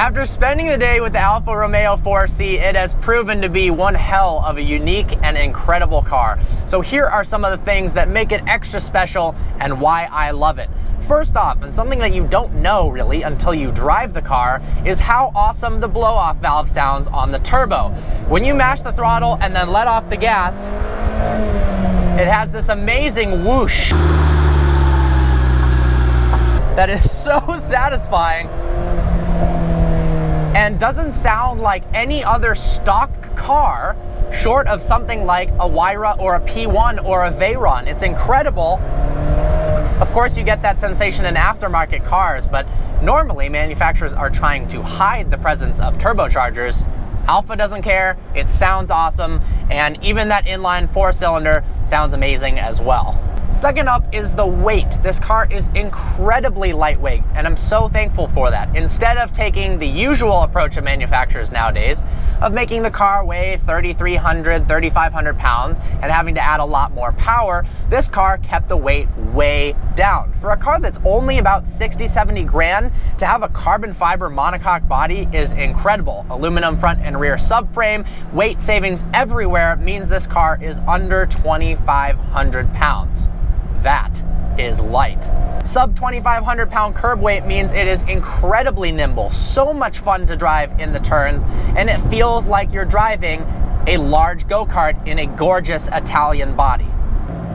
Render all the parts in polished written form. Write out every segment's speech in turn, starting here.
After spending the day with the Alfa Romeo 4C, it has proven to be one hell of a unique and incredible car. So here are some of the things that make it extra special and why I love it. First off, and something that you don't know really until you drive the car, is how awesome the blow-off valve sounds on the turbo. When you mash the throttle and then let off the gas, it has this amazing whoosh that is so satisfying and doesn't sound like any other stock car short of something like a Huayra or a P1 or a Veyron. It's incredible. Of course, you get that sensation in aftermarket cars, but normally manufacturers are trying to hide the presence of turbochargers. Alfa doesn't care, it sounds awesome, and even that inline 4-cylinder sounds amazing as well. Second up is the weight. This car is incredibly lightweight, and I'm so thankful for that. Instead of taking the usual approach of manufacturers nowadays of making the car weigh 3,300, 3,500 pounds and having to add a lot more power, this car kept the weight way down. For a car that's only about 60, 70 grand, to have a carbon fiber monocoque body is incredible. Aluminum front and rear subframe, weight savings everywhere means this car is under 2,500 pounds. That is light. Sub 2,500 pound curb weight means it is incredibly nimble, so much fun to drive in the turns, and it feels like you're driving a large go-kart in a gorgeous Italian body.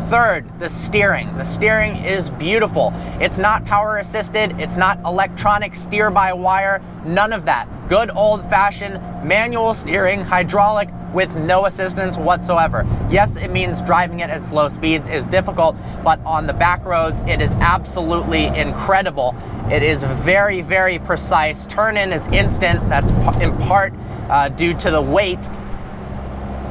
Third, the steering. The steering is beautiful. It's not power assisted, it's not electronic steer by wire, none of that. Good old-fashioned manual steering, hydraulic, with no assistance whatsoever. Yes, it means driving it at slow speeds is difficult, but on the back roads, it is absolutely incredible. It is very, very precise. Turn in is instant. That's in part due to the weight.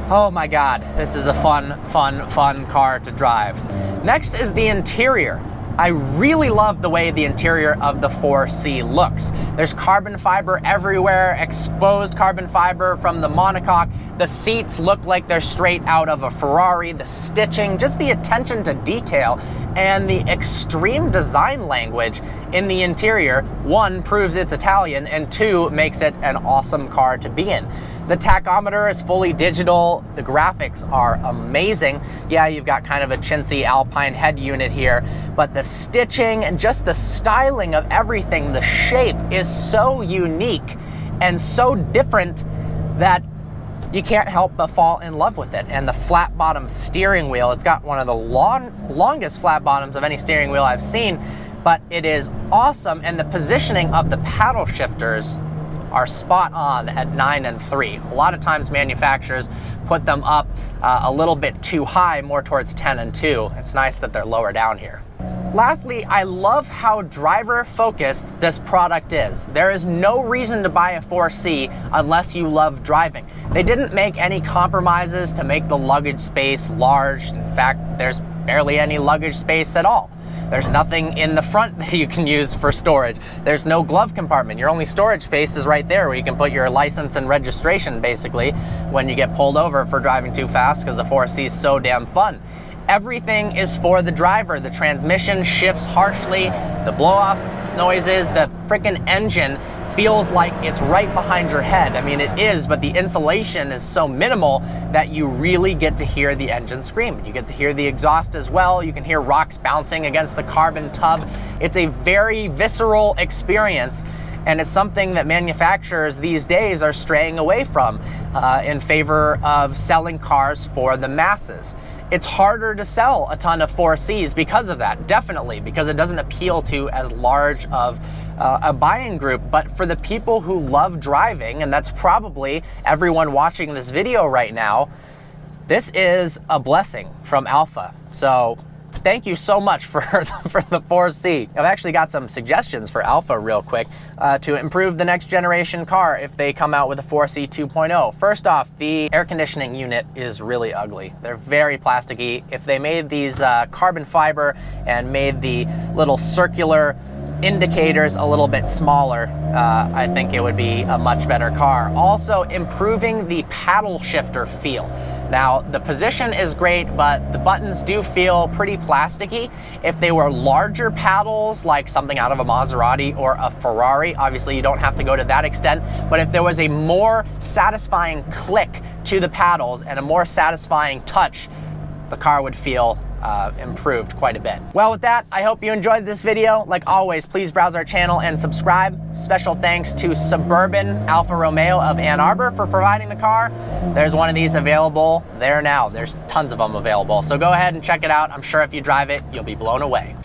Oh my God, this is a fun car to drive. Next is the interior. I really love the way the interior of the 4C looks. There's carbon fiber everywhere, exposed carbon fiber from the monocoque. The seats look like they're straight out of a Ferrari. The stitching, just the attention to detail, and the extreme design language in the interior, one, proves it's Italian, and two, makes it an awesome car to be in. The tachometer is fully digital. The graphics are amazing. Yeah, you've got kind of a chintzy Alpine head unit here, but the stitching and just the styling of everything, the shape is so unique and so different that you can't help but fall in love with it. And the flat bottom steering wheel, it's got one of the longest flat bottoms of any steering wheel I've seen, but it is awesome. And the positioning of the paddle shifters are spot on at 9 and 3. A lot of times manufacturers put them up a little bit too high, more towards 10 and 2. It's nice that they're lower down here. Lastly, I love how driver-focused this product is. There is no reason to buy a 4C unless you love driving. They didn't make any compromises to make the luggage space large. In fact, there's barely any luggage space at all. There's nothing in the front that you can use for storage. There's no glove compartment. Your only storage space is right there where you can put your license and registration, basically, when you get pulled over for driving too fast, because the 4C is so damn fun. Everything is for the driver. The transmission shifts harshly, the blow-off noises, the freaking engine feels like it's right behind your head. I mean, it is, but the insulation is so minimal that you really get to hear the engine scream. You get to hear the exhaust as well. You can hear rocks bouncing against the carbon tub. It's a very visceral experience, and it's something that manufacturers these days are straying away from in favor of selling cars for the masses. It's harder to sell a ton of 4Cs because of that, definitely, because it doesn't appeal to as large of a buying group. But for the people who love driving, and that's probably everyone watching this video right now, this is a blessing from Alfa. So thank you so much for the 4C. I've actually got some suggestions for Alfa real quick to improve the next generation car if they come out with a 4C 2.0. First off, the air conditioning unit is really ugly. They're very plasticky. If they made these carbon fiber and made the little circular indicators a little bit smaller, I think it would be a much better car. Also, improving the paddle shifter feel. Now, the position is great, but the buttons do feel pretty plasticky. If they were larger paddles, like something out of a Maserati or a Ferrari, obviously you don't have to go to that extent, but if there was a more satisfying click to the paddles and a more satisfying touch, the car would feel improved quite a bit. Well, with that, I hope you enjoyed this video. Like always, please browse our channel and subscribe. Special thanks to Suburban Alfa Romeo of Ann Arbor for providing the car. There's one of these available there now. There's tons of them available. So go ahead and check it out. I'm sure if you drive it, you'll be blown away.